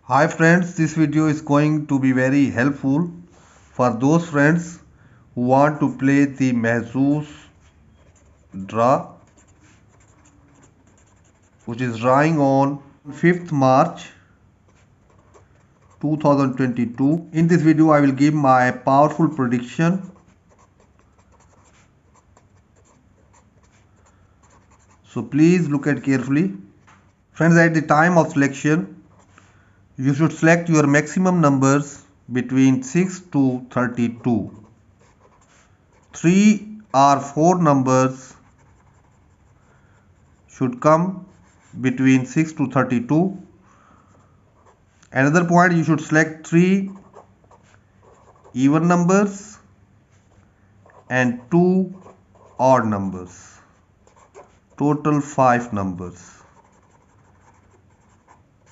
Hi friends, this video is going to be very helpful for those friends who want to play the Mahzooz draw, which is drawing on 5th March 2022. In this video I will give my powerful prediction. So please look at carefully. Friends, at the time of selection, you should select your maximum numbers between 6 to 32. 3 or 4 numbers should come between 6 to 32. Another point, you should select 3 even numbers and 2 odd numbers. Total 5 numbers.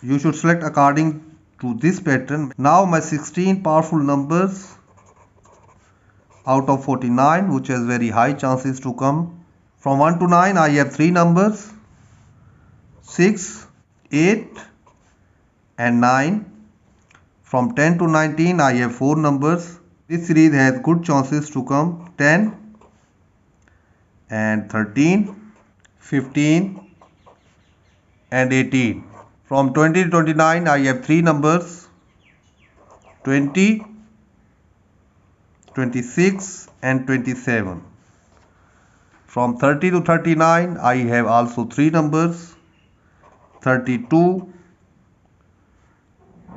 You should select according to this pattern. Now my 16 powerful numbers out of 49, which has very high chances to come. From 1 to 9 I have 3 numbers, 6, 8 and 9. From 10 to 19 I have 4 numbers. This series has good chances to come, 10 and 13, 15 and 18. From 20 to 29 I have 3 numbers, 20, 26 and 27. From 30 to 39 I have also 3 numbers, 32,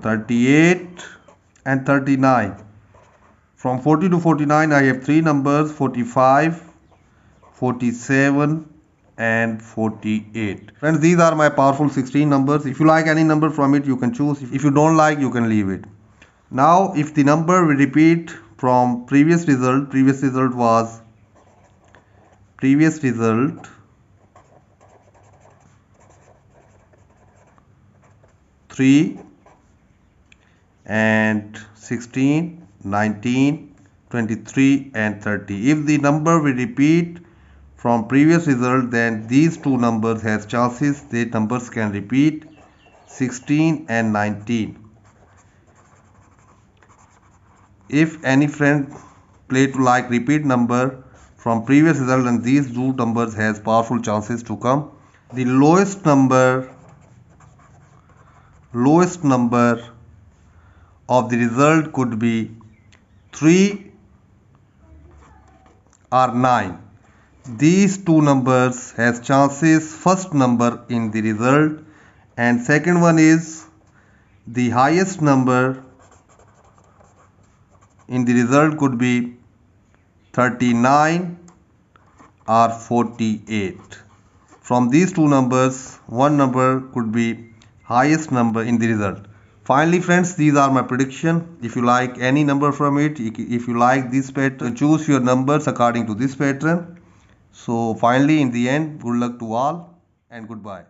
38 and 39. From 40 to 49 I have 3 numbers, 45, 47 and 48. Friends, these are my powerful 16 numbers. If you like any number from it, you can choose. If you don't like, you can leave it. Now if the number will repeat from previous result was 3 and 16, 19, 23 and 30. If the number will repeat from previous result, then these two numbers has chances the numbers can repeat, 16 and 19. If any friend play to like repeat number from previous result, and these two numbers has powerful chances to come. The lowest number of the result could be 3 or 9. These two numbers has chances, first number in the result, and second one is the highest number in the result could be 39 or 48. From these two numbers, one number could be highest number in the result. Finally friends, these are my prediction. If you like any number from it, if you like this pattern, choose your numbers according to this pattern. So finally, in the end, good luck to all and goodbye.